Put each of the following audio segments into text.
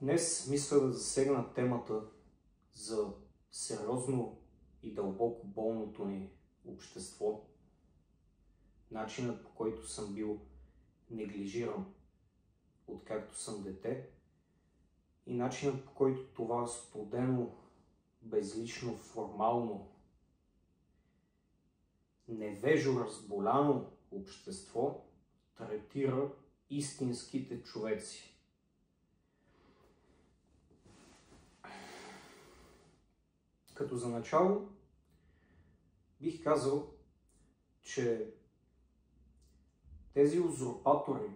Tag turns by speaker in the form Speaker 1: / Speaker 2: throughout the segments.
Speaker 1: Днес мисля да засегна темата за сериозно и дълбоко болното ни общество, начинът, по който съм бил неглижиран откакто съм дете и начинът, по който това студено, безлично, формално, невежо разболяно общество третира истинските човеци. Като за начало бих казал, че тези узурпатори,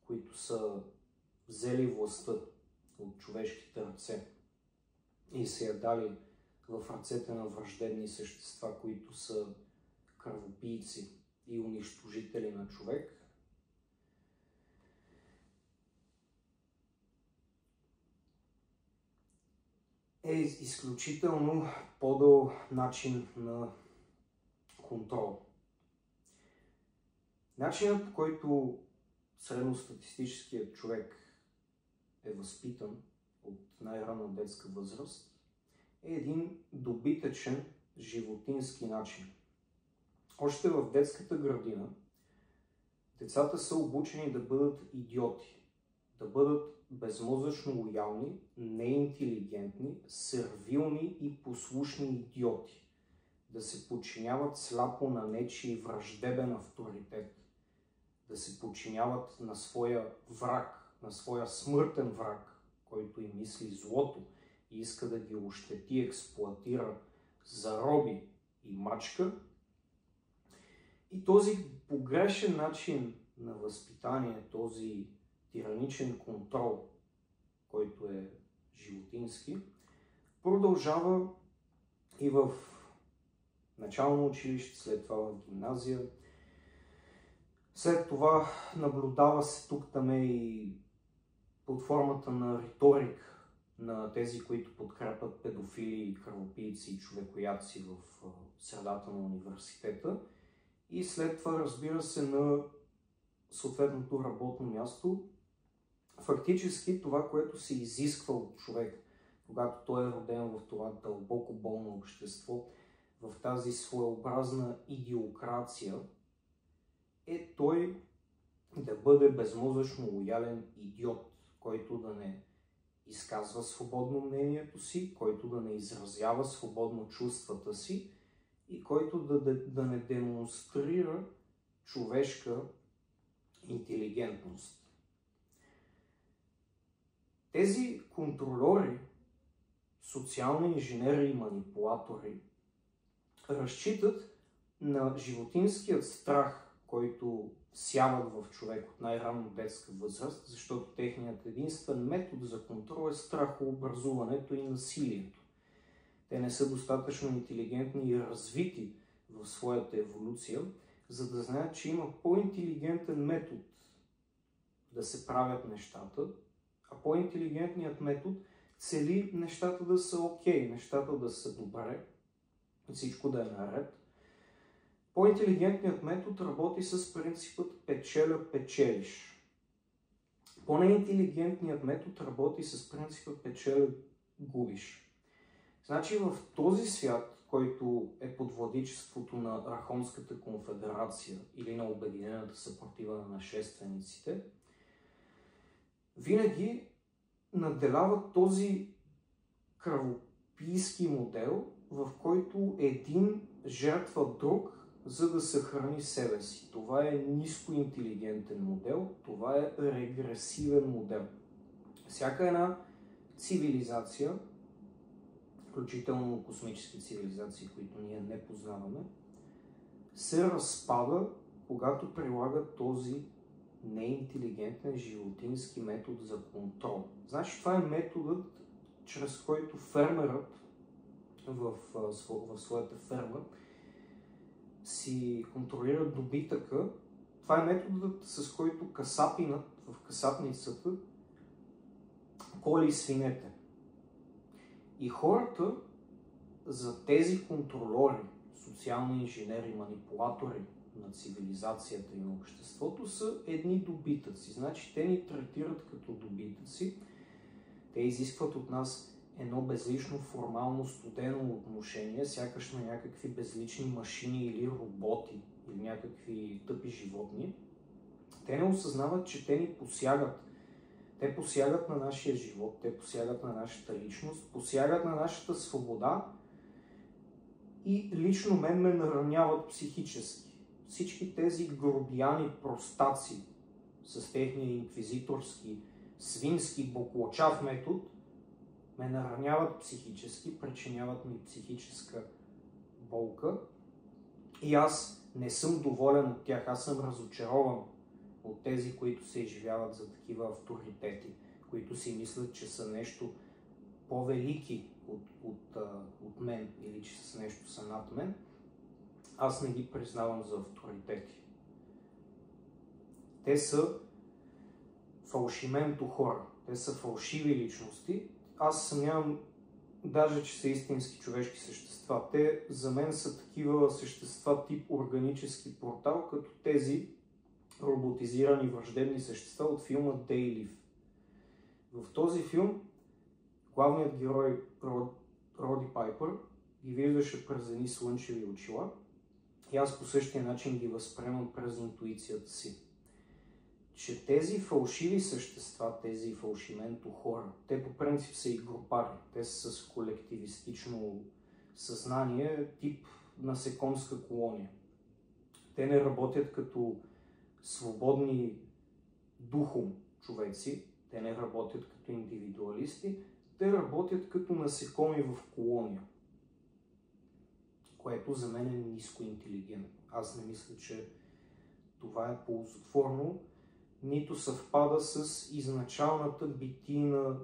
Speaker 1: които са взели властта от човешките ръце и се я дали в ръцете на враждебни същества, които са кръвопийци и унищожители на човек, е изключително подъл начин на контрол. Начинът, по който средностатистическият човек е възпитан от най-ранна детска възраст, е един добитъчен животински начин. Още в детската градина децата са обучени да бъдат идиоти, да бъдат безмозъчно лоялни, неинтелигентни, сервилни и послушни идиоти, да се подчиняват сляпо на нечий враждебен авторитет, да се подчиняват на своя враг, на своя смъртен враг, който им мисли злото и иска да ги ощети, експлоатира, зароби и мачка. И този погрешен начин на възпитание, този тираничен контрол, който е животински, продължава и в начално училище, след това в гимназия. След това наблюдава се тук-там и под формата на риторик на тези, които подкрепят педофили, кръвопийци и човекоядци в средата на университета. И след това, разбира се, на съответното работно място, фактически това, което се изисква от човек, когато той е роден в това дълбоко болно общество, в тази своеобразна идиокрация, е той да бъде безмозъчно лоялен идиот, който да не изказва свободно мнението си, който да не изразява свободно чувствата си и който да не демонстрира човешка интелигентност. Тези контролери, социални инженери и манипулатори разчитат на животинският страх, който всяват в човек от най-ранна детска възраст, защото техният единствен метод за контрол е страхообразуването и насилието. Те не са достатъчно интелигентни и развити в своята еволюция, за да знаят, че има по-интелигентен метод да се правят нещата, а по-интелигентният метод цели нещата да са окей, нещата да са добре, всичко да е наред. По-интелигентният метод работи с принципът печеля-печелиш. По-неинтелигентният метод работи с принципът печеля-губиш. Значи в този свят, който е под владичеството на Архонската конфедерация или на Обединената съпротива на нашествениците, винаги наделява този кръвопийски модел, в който един жертва друг, за да съхрани себе си. Това е нискоинтелигентен модел, това е регресивен модел. Всяка една цивилизация, включително космически цивилизации, които ние не познаваме, се разпада, когато прилага този неинтелигентен животински метод за контрол. Значи това е методът, чрез който фермерът в своята ферма си контролира добитъка. Това е методът, с който касапинът в касапницата коли свинете. И хората за тези контролори, социални инженери, манипулатори на цивилизацията и на обществото са едни добитъци. Значи те ни третират като добитъци. Те изискват от нас едно безлично, формално, студено отношение, сякаш на някакви безлични машини или роботи, или някакви тъпи животни. Те не осъзнават, че те ни посягат. Те посягат на нашия живот, те посягат на нашата личност, посягат на нашата свобода и лично мен ме нараняват психически. Всички тези грубияни простаци с техния инквизиторски, свински, боклочав метод ме нараняват психически, причиняват ми психическа болка и аз не съм доволен от тях, аз съм разочарован от тези, които се изживяват за такива авторитети, които си мислят, че са нещо по-велики от мен или че с нещо са над мен. Аз не ги признавам за авторитети. Те са фалшименто хора, те са фалшиви личности. Аз съмнявам даже, че са истински човешки същества. Те за мен са такива същества тип органически портал, като тези роботизирани враждебни същества от филма They Live. В този филм главният герой Роди Пайпър ги виждаше през едни слънчеви очила и аз по същия начин ги възприемам през интуицията си. Че тези фалшиви същества, тези фалшименто хора, те по принцип са и групари, те са с колективистично съзнание, тип насекомска колония. Те не работят като свободни духом човеци, те не работят като индивидуалисти, те работят като насекоми в колония, което за мен е ниско интелигентно. Аз не мисля, че това е ползотворно, нито съвпада с изначалната битийна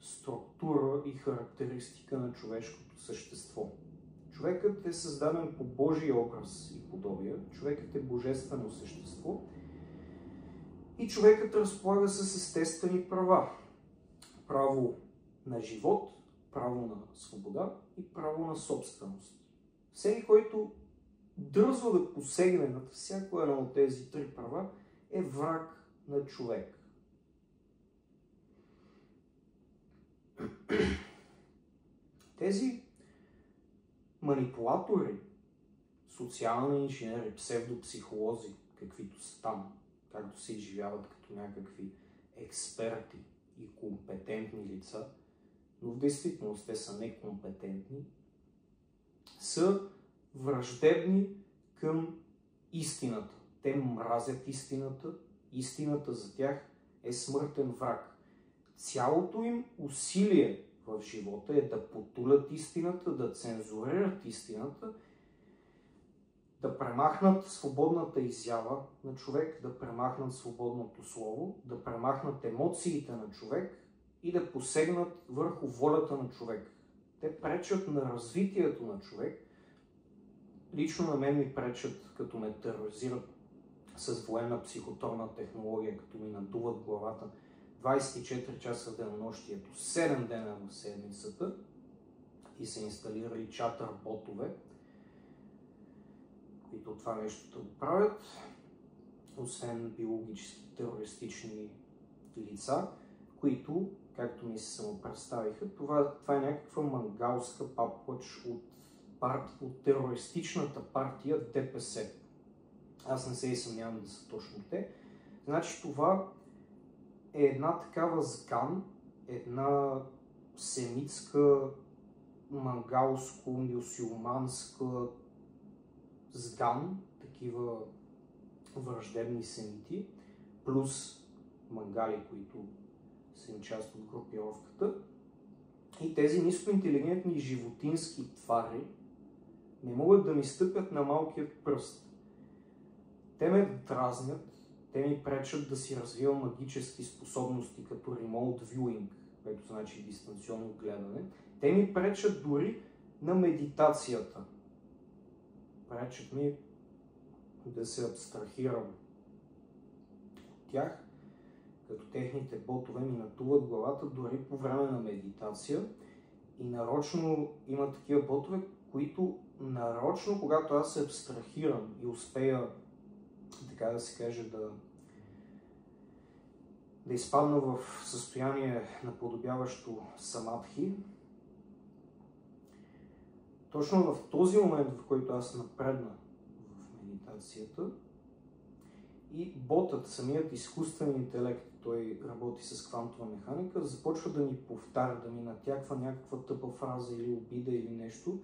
Speaker 1: структура и характеристика на човешкото същество. Човекът е създаден по Божия образ и подобие, човекът е божествено същество и човекът разполага с естествени права. Право на живот, право на свобода и право на собственост. Всеки, който дръзва да посегне над всяко едно от тези три права, е враг на човек. Тези манипулатори, социални инженери, псевдопсихолози, каквито са там, както се изживяват като някакви експерти и компетентни лица, но в действителност те са некомпетентни, са враждебни към истината. Те мразят истината, истината за тях е смъртен враг. Цялото им усилие в живота е да потулят истината, да цензурират истината, да премахнат свободната изява на човек, да премахнат свободното слово, да премахнат емоциите на човек и да посегнат върху волята на човек. Те пречат на развитието на човек. Лично на мен ми пречат, като ме тероризират с военна психотронна технология, като ми надуват главата 24 часа в денонощието, 7 дена в седмицата и са инсталирали чатър ботове, които това нещо да го правят, освен биологически терористични лица, които, както ми се самопредставиха, това е някаква мангалска паплач от терористичната партия ДПС. Аз не се и съмнявам да са точно те. Значи това е една такава сган, една семитска, мангалско-мюсюлманска сган, такива враждебни семити, плюс мангали, които са им част от групировката. И тези нискоинтелигентни животински твари не могат да ми стъпят на малкият пръст. Те ме дразнят, те ми пречат да си развивам магически способности като remote viewing, което значи дистанционно гледане. Те ми пречат дори на медитацията. Пречат ми да се абстрахирам от тях, като техните ботове ми натуват главата дори по време на медитация. И нарочно има такива ботове, които нарочно, когато аз се абстрахирам и успея, така да се каже, да изпадна в състояние наподобяващо самадхи. Точно в този момент, в който аз напредна в медитацията, и ботът, самият изкуствен интелект, той работи с квантова механика, започва да ми повтаря, да ми натяква някаква тъпа фраза или обида или нещо.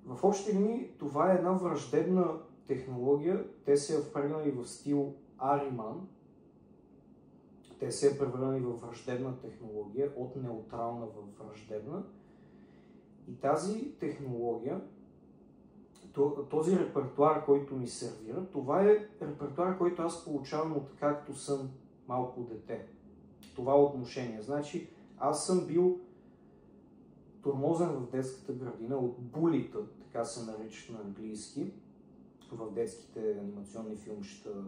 Speaker 1: В общи линии това е една враждебна технология. Те се я впрегнали в стил Ариман. Те се я превърнали в враждебна технология, от неутрална в враждебна. И тази технология, този репертуар, който ми сервира, това е репертуар, който аз получавам от както съм малко дете. Това отношение. Значи, аз съм бил тормозен в детската градина от булита, така се наричат на английски, в детските анимационни филмчета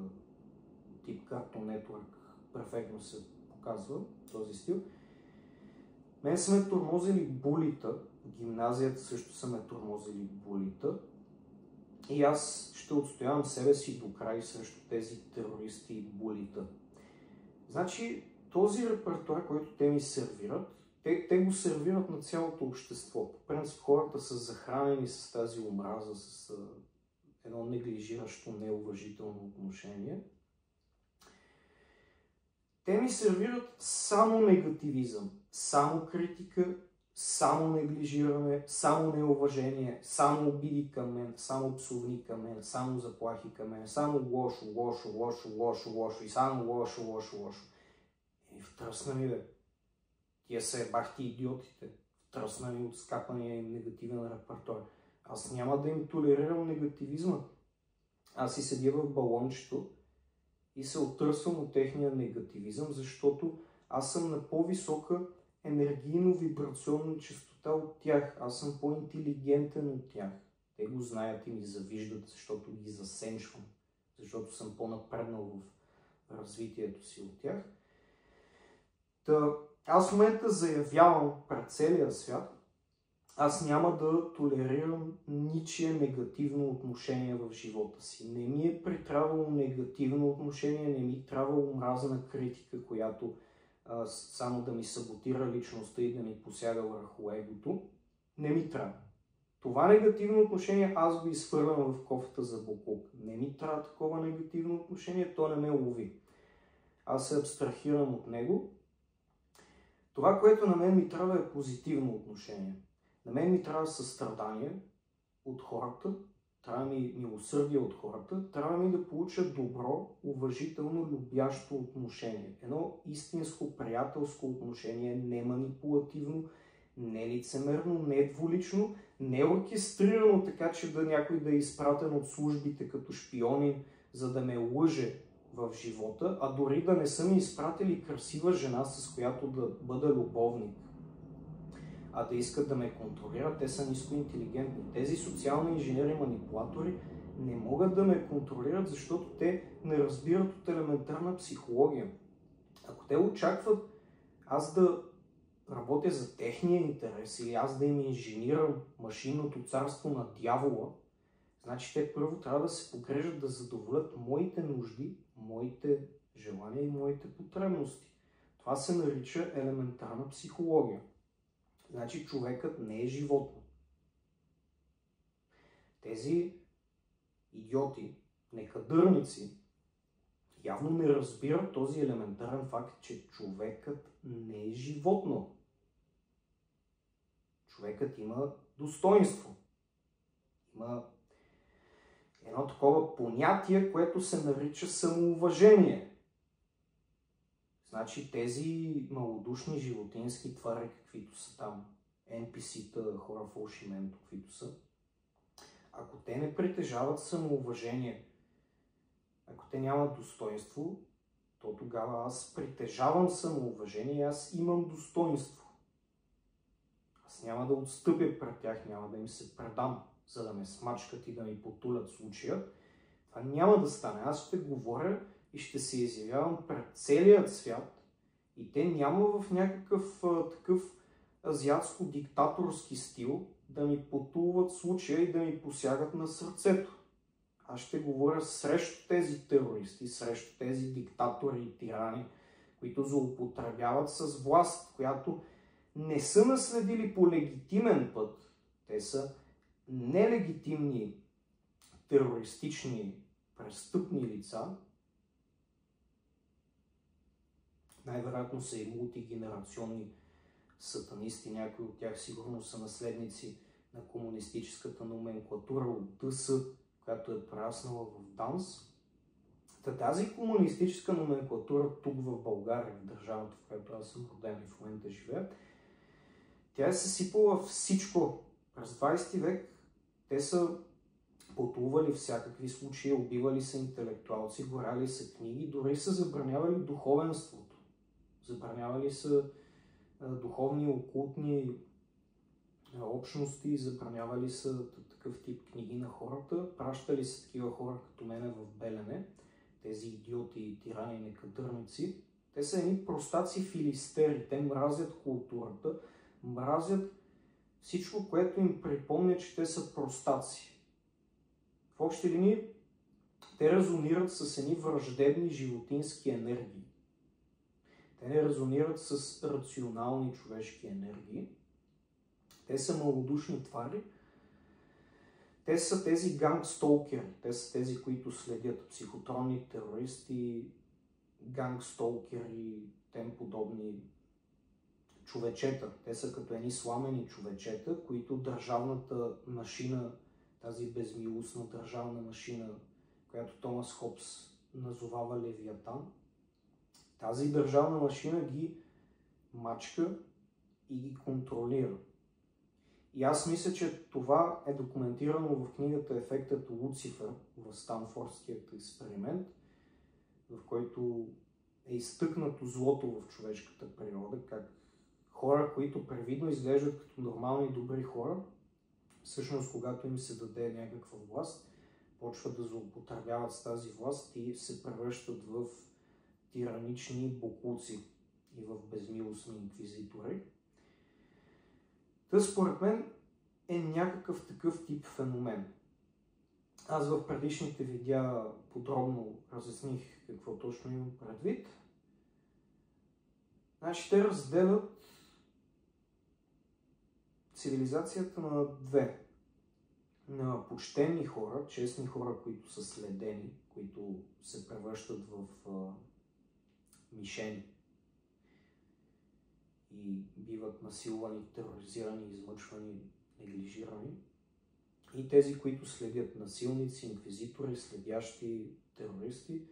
Speaker 1: тип Cartoon Network перфектно се показва този стил. Мен са ме тормозили булита, в гимназията също са ме тормозили булита и аз ще отстоявам себе си до край срещу тези терористи и булита. Значи, този репертуар, който те ми сервират, те го сервират на цялото общество. По принцип, хората са захранени с тази омраза, с едно неглижиращо, неуважително отношение. Те ми сервират само негативизъм, само критика, само неглижиране, само неуважение, само обиди към мен, само псовни към мен, само заплахи към мен, само лошо, лошо, лошо, лошо, лошо и само лошо, лошо, лошо. И втръсна ми, бе. Тия са ебахти идиотите. Втръсна ми от скапания им негативен репертуар. Аз няма да им толерирам негативизма. Аз си седя в балончето и се отръсвам от техния негативизъм, защото аз съм на по-висока енергийно-вибрационна честота от тях. Аз съм по-интелигентен от тях. Те го знаят и ми завиждат, защото ги засенчвам. Защото съм по-напреднал в развитието си от тях. Аз в момента заявявам пред целия свят, аз няма да толерирам ничие негативно отношение в живота си. Не ми е притрябвало негативно отношение, не ми трябва омразна критика, която само да ми саботира личността и да ми посяга върху егото. Не ми трябва. Това негативно отношение аз го изхвърлям в кофата за боклук. Не ми трябва такова негативно отношение, то не ме лови. Аз се абстрахирам от него. Това, което на мен ми трябва, е позитивно отношение. На мен ми трябва състрадание от хората, трябва ми милосърдие от хората, трябва ми да получа добро, уважително, любящо отношение. Едно истинско, приятелско отношение, не манипулативно, не лицемерно, не двулично, не оркестрирано, така че някой да е изпратен от службите като шпионин, за да ме лъже в живота, а дори да не са ми изпратили красива жена, с която да бъда любовник, а да искат да ме контролират, те са нискоинтелигентни. Тези социални инженери манипулатори не могат да ме контролират, защото те не разбират от елементарна психология. Ако те очакват аз да работя за техния интерес или аз да им инженирам машинното царство на дявола, значи те първо трябва да се погрежат да задоволят моите нужди, моите желания и моите потребности. Това се нарича елементарна психология. Значи човекът не е животно. Тези идиоти, некадърници, явно не разбират този елементарен факт, че човекът не е животно. Човекът има достоинство. Има едно такова понятие, което се нарича самоуважение. Значи тези малодушни животински твари, каквито са там, NPC-та, хора фалшименто, каквито са, ако те не притежават самоуважение, ако те нямат достоинство, то тогава аз притежавам самоуважение и аз имам достоинство. Аз няма да отстъпя пред тях, няма да им се предам, за да ме смачкат и да ми потулят случая. Това няма да стане. Аз ще говоря и ще се изявявам пред целият свят и те няма в някакъв такъв азиатско-диктаторски стил да ми потулват случая и да ми посягат на сърцето. Аз ще говоря срещу тези терористи, срещу тези диктатори и тирани, които злоупотребяват с власт, която не са наследили по легитимен път. Те са нелегитимни терористични престъпни лица. Най-вероятно са и мултигенерационни сатанисти, някои от тях сигурно са наследници на комунистическата номенклатура от ДС, която е прераснала в ДАНС. Тази комунистическа номенклатура тук в България, в държавата, в която аз съм роден и в момента живея, тя е съсипала всичко. През 20 век те са потулвали всякакви случаи, убивали са интелектуалци, горяли са книги, дори са забранявали духовенството. Забранявали са духовни, окултни общности, забранявали са такъв тип книги на хората, пращали са такива хора като мене в Белене, тези идиоти и тирани некадърници. Те са едни простаци филистери, те мразят културата, мразят всичко, което им припомня, че те са простаци. В общи линии те резонират с едни враждебни животински енергии. Те не резонират с рационални човешки енергии. Те са малодушни твари. Те са тези гангстолкери. Те са тези, които следят психотронни терористи, гангстолкери, тем подобни човечета. Те са като едни сламени човечета, които държавната машина, тази безмилостна държавна машина, която Томас Хобс назовава Левиатан, тази държавна машина ги мачка и ги контролира. И аз мисля, че това е документирано в книгата Ефектът Луцифер в Станфордският експеримент, в който е изтъкнато злото в човешката природа, как хора, които привидно изглеждат като нормални и добри хора, всъщност когато им се даде някаква власт, почват да злоупотребяват с тази власт и се превръщат в тиранични боклуци и в безмилостни инквизитори. Та според мен е някакъв такъв тип феномен. Аз в предишните видеа подробно разясних какво точно имам предвид. Значи те разделят цивилизацията на две. На почтени хора, честни хора, които са следени, които се превръщат в мишени и биват насилвани, тероризирани, измъчвани, неглижирани. И тези, които следят насилници, инквизитори, следящи терористи.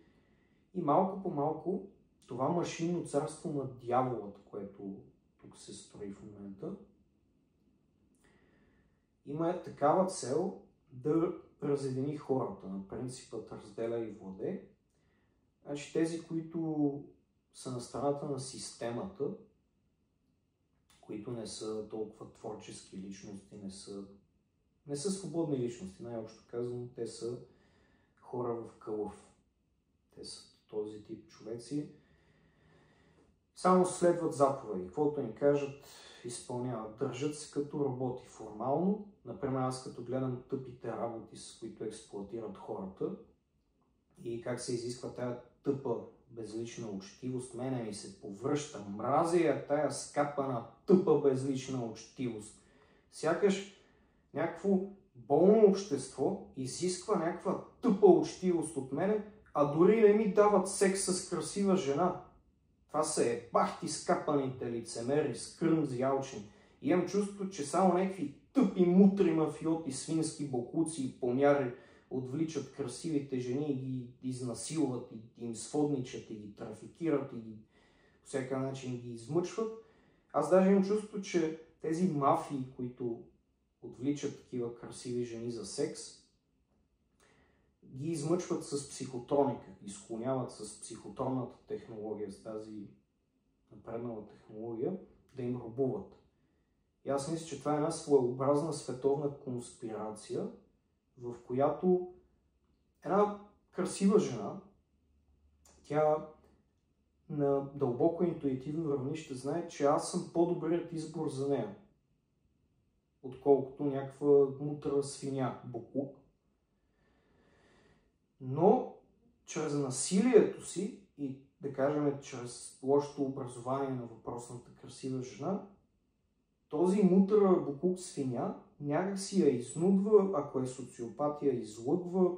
Speaker 1: И малко по малко това машинно царство на дяволът, което тук се строи в момента, има такава цел да разедини хората на принципът разделя и владе. Значи тези, които са на страната на системата, които не са толкова творчески личности, не са свободни личности, най-общо казано, те са хора в кълъв. Те са този тип човеци. Само следват заповеди. Каквото ни кажат, изпълняват. Държат се като роботи формално. Например, аз като гледам тъпите работи, с които експлоатират хората и как се изисква тая тъпа безлична учтивост, мене ми се повръща. Мразя я тая скапана тъпа безлична учтивост. Сякаш някакво болно общество изисква някаква тъпа учтивост от мене, а дори не ми дават секс с красива жена. Това са бахти скапаните лицемери, скръмзи, алчни. И имам чувство, че само някакви тъпи мутри мафиоти, свински бокуци и помяри отвличат красивите жени и ги изнасилват, и им сводничат, и ги трафикират, и ги по всяка начин ги измъчват. Аз даже имам чувство, че тези мафии, които отвличат такива красиви жени за секс, ги измъчват с психотроника, ги склоняват с психотронната технология, с тази напреднала технология, да им робуват. И аз мисля, че това е една своеобразна световна конспирация, в която една красива жена, тя на дълбоко интуитивно равнище знае, че аз съм по-добрият избор за нея, отколкото някаква мутра свиня, боклук. Но чрез насилието си и да кажем, чрез лошото образование на въпросната красива жена, този мутър букук свиня някак си я изнудва, ако е социопат, я излъгва,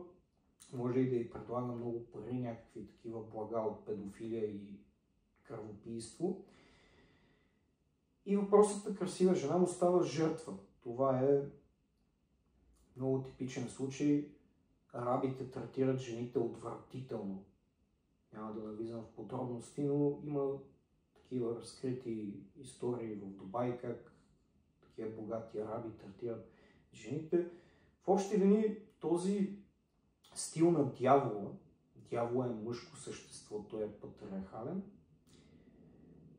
Speaker 1: може и да й предлага много пари, някакви такива блага от педофилия и кръвопийство. И въпросната красива жена му става жертва. Това е много типичен случай. Арабите третират жените отвратително. Няма да навлизам в подробности, но има такива разкрити истории в Дубай, как такива богати араби третират жените. В общи линии този стил на дявола, дявола е мъжко същество, той е патриархален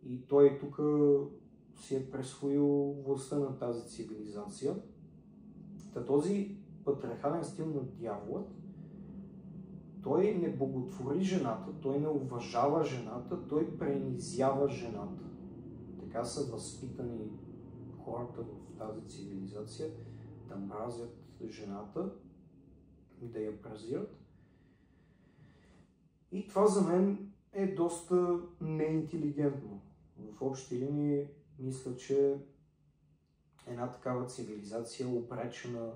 Speaker 1: и той тук си е присвоил властта на тази цивилизация. Този патриархален стил на дявола, той не боготвори жената, той не уважава жената, той пренизява жената. Така са възпитани хората в тази цивилизация да мразят жената, да я презират. И това за мен е доста неинтелигентно. В общи линии мисля, че една такава цивилизация е обречена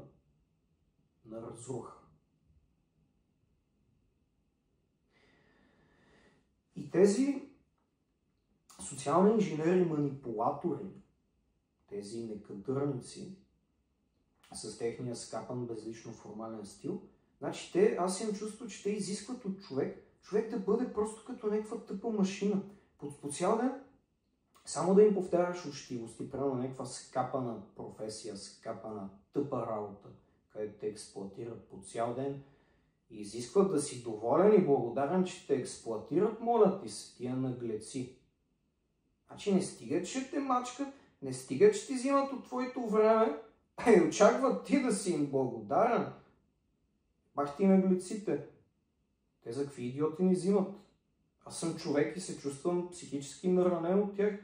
Speaker 1: на разруха. И тези социални инженери, манипулатори, тези некадърници, с техния скапан безлично формален стил, значи аз имам чувство, че те изискват от човек да бъде просто като някаква тъпа машина. По цял ден само да им повтаряш учтивости, примерно някаква скапана професия, скапана тъпа работа, където те експлоатират по цял ден и изискват да си доволен и благодарен, че те експлоатират, моля ти се, тия наглеци. Значи не стига, че те мачкат, не стига, че ти взимат от твоето време, и очакват ти да си им благодарен. Бах ти наглеците. Те за какви идиоти ни взимат? Аз съм човек и се чувствам психически наранен от тях.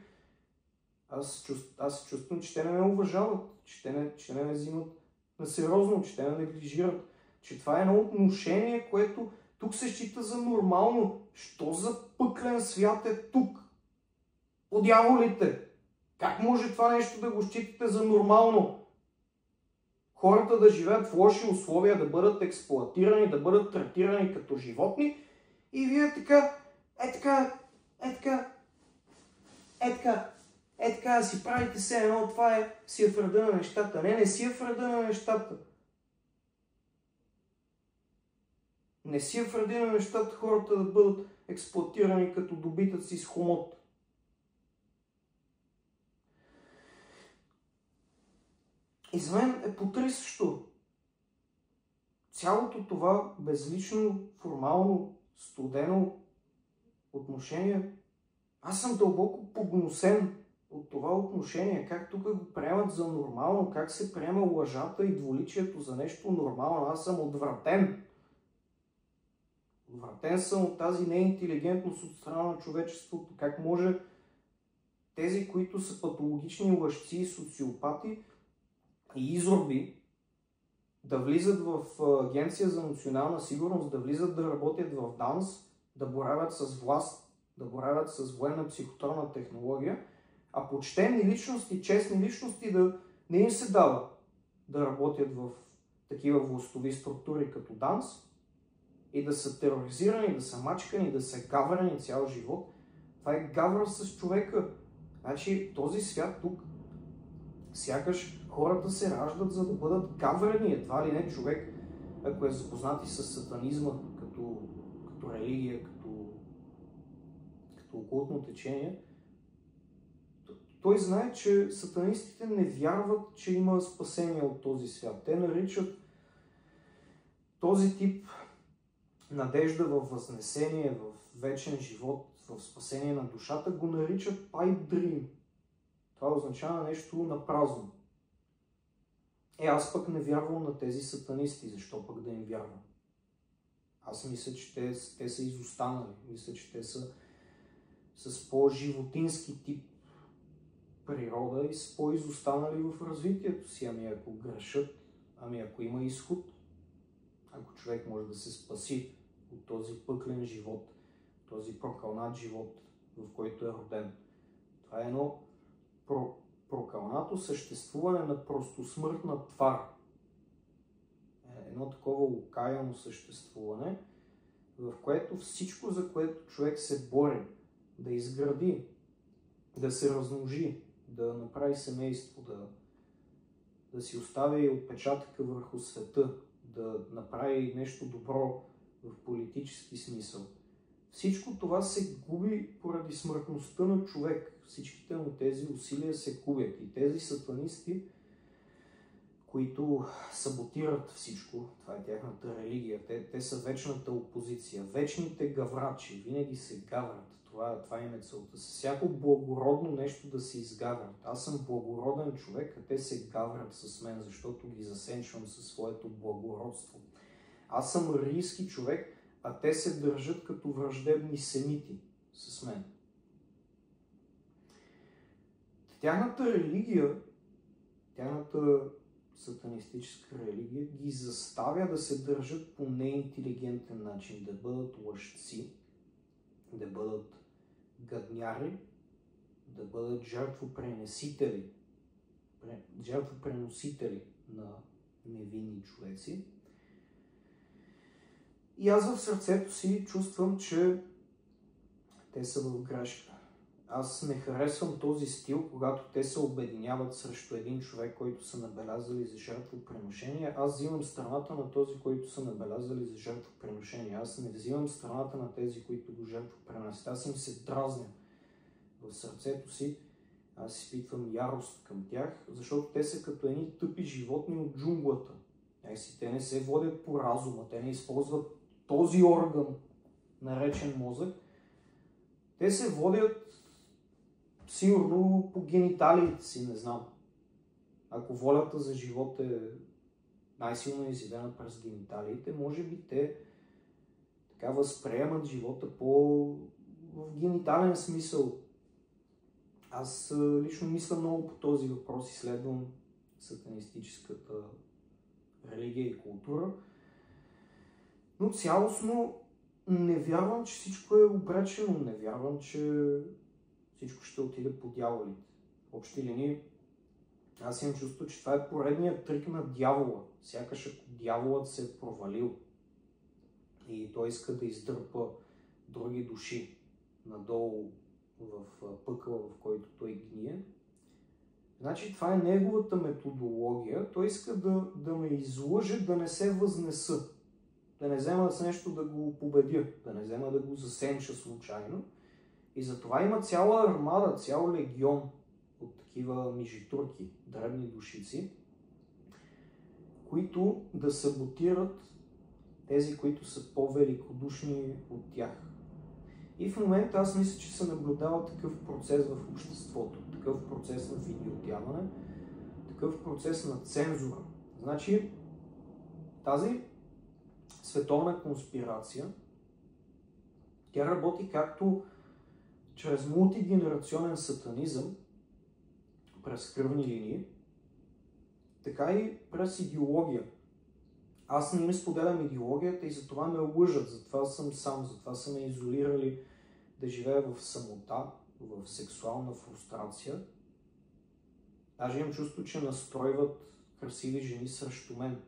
Speaker 1: Аз се чувствам, че те не ме уважават, че не ме взимат на сериозно, че те не неглижират, че това е едно отношение, което тук се счита за нормално. Що за пъклен свят е тук? По дяволите! Как може това нещо да го считате за нормално? Хората да живеят в лоши условия, да бъдат експлоатирани, да бъдат третирани като животни и вие така си правите се едно, това си е в реда на нещата. Не си е в реда на нещата. Не си е в реда на нещата хората да бъдат експлоатирани като добитъци с хомот. И за мен е потресащо. Цялото това безлично, формално, студено отношение, аз съм дълбоко погнусен от това отношение, как тук го приемат за нормално, как се приема лъжата и двуличието за нещо нормално. Аз съм отвратен. Отвратен съм от тази неинтелигентност от страна на човечеството. Как може тези, които са патологични лъжци и социопати и изроби, да влизат в Агенция за национална сигурност, да влизат да работят в ДАНС, да боравят с власт, да боравят с военна психотронна технология, а почтени личности, честни личности да не им се дава да работят в такива властови структури като ДАНС и да са тероризирани, да са мачкани, да са гаврени цял живот. Това е гавра с човека. Значи този свят тук, сякаш хората се раждат, за да бъдат гаврени. Едва ли не човек, ако е запознат и с сатанизма като религия, като окултно течение, той знае, че сатанистите не вярват, че има спасение от този свят. Те наричат този тип надежда в възнесение, в вечен живот, в спасение на душата, го наричат pipe dream. Това означава нещо на празно. Аз пък не вярвам на тези сатанисти. Защо пък да им вярвам? Аз мисля, че те са изостанали. Мисля, че те са с по-животински тип природа и са по-изостанали в развитието си. Ами ако грешат, ами ако има изход, ако човек може да се спаси от този пъклен живот този прокълнат живот, в който е роден. Това е едно прокълнато съществуване на простосмъртна твар. Едно такова окаяно съществуване, в което всичко, за което човек се бори, да изгради, да се размножи, да направи семейство, да си остави отпечатъка върху света, да направи нещо добро в политически смисъл. Всичко това се губи поради смъртността на човек. Всичките му тези усилия се губят. И тези сатанисти, които саботират всичко, това е тяхната религия, те са вечната опозиция, вечните гаврачи, винаги се гаврат. Това им е целта. С всяко благородно нещо да се изгаврят. Аз съм благороден човек, а те се гаврят с мен, защото ги засенчвам със своето благородство. Аз съм арийски човек, а те се държат като враждебни семити с мен. Тяхната религия, тяхната сатанистическа религия ги заставя да се държат по неинтелигентен начин, да бъдат лъжци, да бъдат гадняри, да бъдат жертвопреносители на невинни човеци. И аз в сърцето си чувствам, че те са в грешка. Аз не харесвам този стил, когато те се обединяват срещу един човек, който са набелязали за жертвоприношение. Аз взимам страната на този, който са набелязали за жертвоприношение. Аз не взимам страната на тези, които го жертвопринасят. Аз им се дразня в сърцето си. Аз изпитвам ярост към тях, защото те са като едни тъпи животни от джунглата. Те не се водят по разума, те не използват този орган, наречен мозък. Те се водят сигурно по гениталиите си, не знам. Ако волята за живот е най-силно изявена през гениталиите, може би те така възприемат живота в генитален смисъл. Аз лично мисля много по този въпрос, изследвам сатанистическата религия и култура, но цялостно не вярвам, че всичко е обречено, не вярвам, че всичко ще отиде по дяволите. В общи линии, аз имам чувство, че това е поредният трик на дявола. Сякаш ако дяволът се е провалил и той иска да издърпа други души надолу в пъкъла, в който той гние, значи това е неговата методология. Той иска да ме излъже, да не се възнеса, да не взема с нещо да го победя, да не взема да го засенча случайно. И затова има цяла армада, цял легион от такива мижитурки, дребни душици, които да саботират тези, които са по-великодушни от тях. И в момента аз мисля, че се наблюдава такъв процес в обществото, такъв процес на идиотяване, такъв процес на цензура. Значи тази световна конспирация, тя работи както чрез мултигенерационен сатанизъм, през кръвни линии, така и през идеология. Аз не им споделям идеологията и затова ме лъжат, затова съм сам, затова са ме изолирали да живея в самота, в сексуална фрустрация. Даже имам чувство, че настройват красиви жени срещу мен.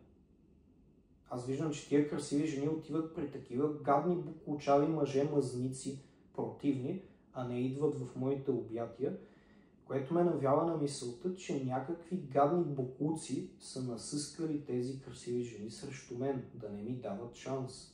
Speaker 1: Аз виждам, че тия красиви жени отиват при такива гадни буклучави мъже, мъзници, противни, а не идват в моите обятия, което ме навява на мисълта, че някакви гадни боклуци са насъскали тези красиви жени срещу мен, да не ми дават шанс.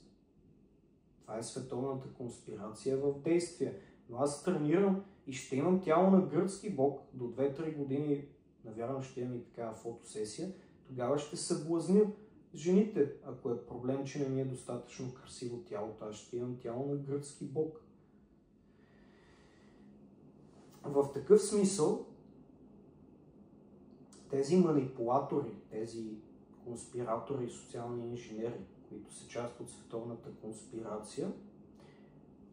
Speaker 1: Това е световната конспирация в действие. Но аз тренирам и ще имам тяло на гръцки бог до 2-3 години, навярвам ще имам и такава фотосесия, тогава ще съблазня жените, ако е проблем, че не ми е достатъчно красиво тялото, аз ще имам тяло на гръцки бог. В такъв смисъл, тези манипулатори, тези конспиратори и социални инженери, които са част от световната конспирация,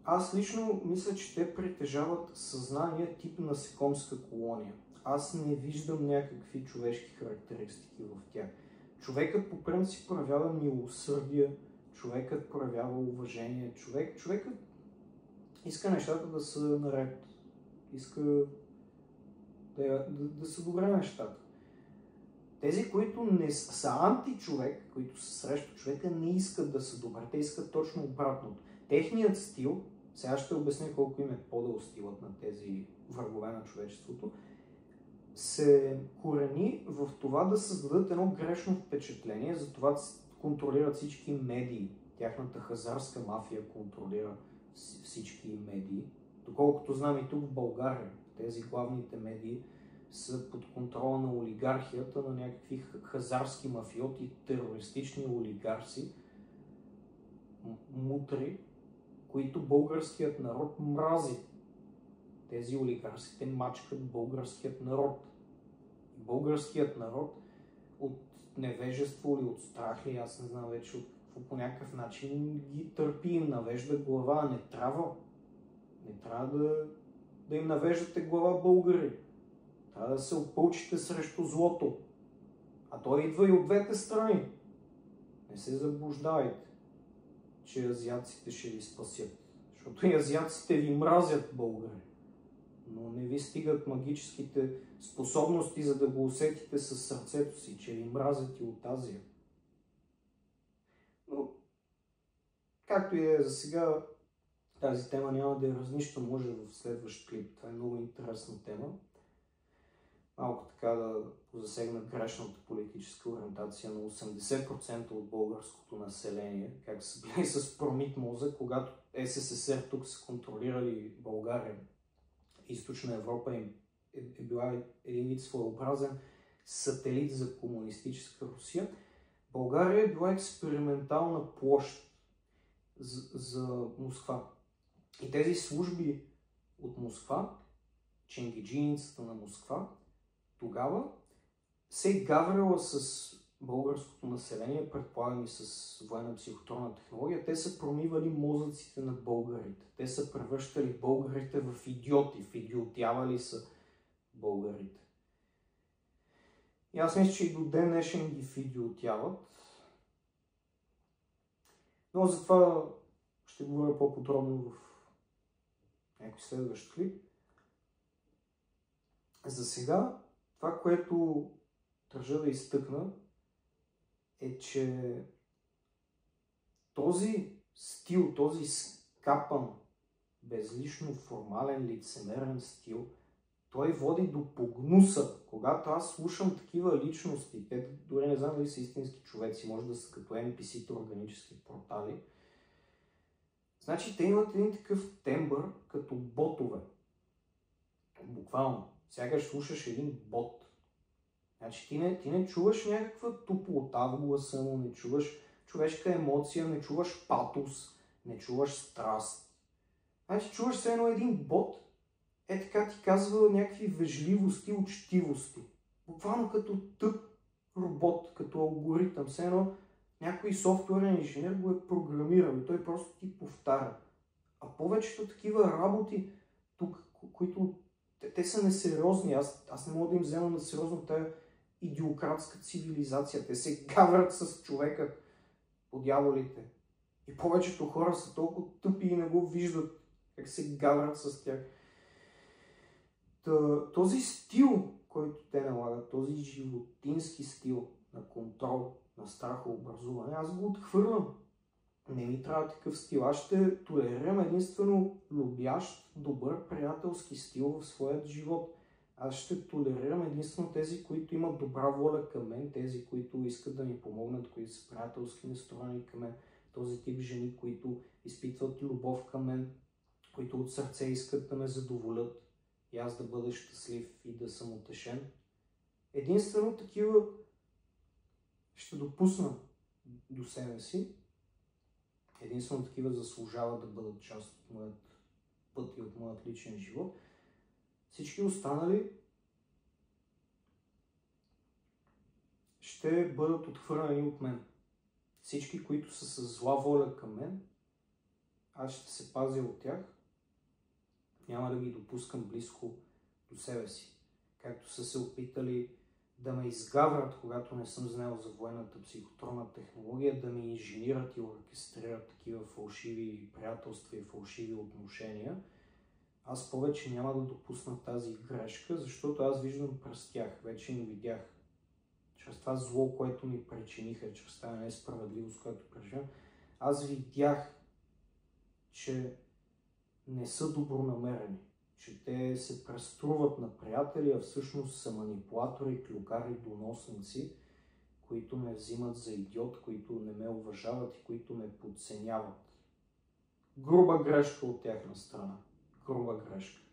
Speaker 1: аз лично мисля, че те притежават съзнание тип насекомска колония. Аз не виждам някакви човешки характеристики в тях. Човекът по принцип проявява милосърдие, човекът проявява уважение, човекът иска нещата да са наред. Иска да са добре нещата. Тези, които не са античовек, които са срещу човека, не искат да са добре. Те искат точно обратното. Техният стил, сега ще обясня колко им е подъл стилът на тези врагове на човечеството, се корени в това да създадат едно грешно впечатление, затова контролират всички медии. Тяхната хазарска мафия контролира всички медии. Доколкото знам и тук в България, тези главните медии са под контрола на олигархията, на някакви хазарски мафиоти, терористични олигарси, мутри, които българският народ мрази. Тези олигарси, те мачкат българският народ. Българският народ от невежество или от страх ли, аз не знам вече от какво, по някакъв начин ги търпи, им навежда глава. Не трябва да им навеждате глава, българи. Трябва да се опълчите срещу злото. А той идва и от двете страни. Не се заблуждавайте, че азиатците ще ви спасят. Защото и азиатците ви мразят, българи. Но не ви стигат магическите способности, за да го усетите със сърцето си, че ви мразят и от Азия. Но, както и е за сега, тази тема няма да я разнища, може в следващ клип. Това е много интересна тема. Малко така да засегна грешната политическа ориентация на 80% от българското население, как са били с промит мозък, когато СССР тук са контролирали България. Източна Европа им е била един вид своеобразен сателит за комунистическа Русия. България е била експериментална площ за Москва. И тези служби от Москва, ченгеджийницата на Москва, тогава се гаврила с българското население, предполагам и с военна психотронна технология. Те са промивали мозъците на българите. Те са превръщали българите в идиоти, идиотявали са българите. И аз мисля, че и до ден днешен ги идиотяват. Но за това ще говоря по-подробно в някой следващ клип. За сега, това, което държа да изтъкна, е, че този стил, този скапан, безлично формален, лицемерен стил, той води до погнуса. Когато аз слушам такива личности, те дори не знам дали са истински човеци, може да са като NPC-та, органически портали, значи те имат един такъв тембър като ботове. Буквално. Сякаш слушаш един бот. Значи ти не чуваш някаква топлота в гласа му, не чуваш човешка емоция, не чуваш патос, не чуваш страст. Значи чуваш все едно един бот, така ти казва някакви вежливости, учтивости. Буквално като тъп робот, като алгоритъм. Все едно някой софтуерен инженер го е програмирал и той просто ти повтаря. А повечето такива работи тук, които те са несериозни. Аз не мога да им взема на сериозно тая идиократска цивилизация. Те се гаврят с човека по дяволите. И повечето хора са толкова тъпи и не го виждат как се гаврят с тях. Този стил, който те налагат, този животински стил на контрол, на страхообразуване, аз го отхвърлям. Не ми трябва такъв стил. Аз ще толерирам единствено любящ, добър, приятелски стил в своят живот. Аз ще толерирам единствено тези, които имат добра воля към мен, тези, които искат да ми помогнат, които са приятелски настроени към мен, този тип жени, които изпитват любов към мен, които от сърце искат да ме задоволят и аз да бъда щастлив и да съм утешен. Единствено такива ще допусна до себе си. Единствено такива заслужават да бъдат част от моят път и от моят личен живот. Всички останали ще бъдат отхвърлени от мен. Всички, които са с зла воля към мен, аз ще се пазя от тях. Няма да ги допускам близко до себе си. Както са се опитали да ме изгаврят, когато не съм знаел за военната психотронна технология, да ми инженират и оркестрират такива фалшиви приятелства и фалшиви отношения. Аз повече няма да допусна тази грешка, защото аз виждам през тях, вече им видях. Чрез това зло, което ми причиниха, чрез тази несправедливост, която преживявам, аз видях, че не са добронамерени, че те се преструват на приятели, а всъщност са манипулатори, клюкари, доносници, които ме взимат за идиот, които не ме уважават и които ме подценяват. Груба грешка от тяхна страна. Груба грешка.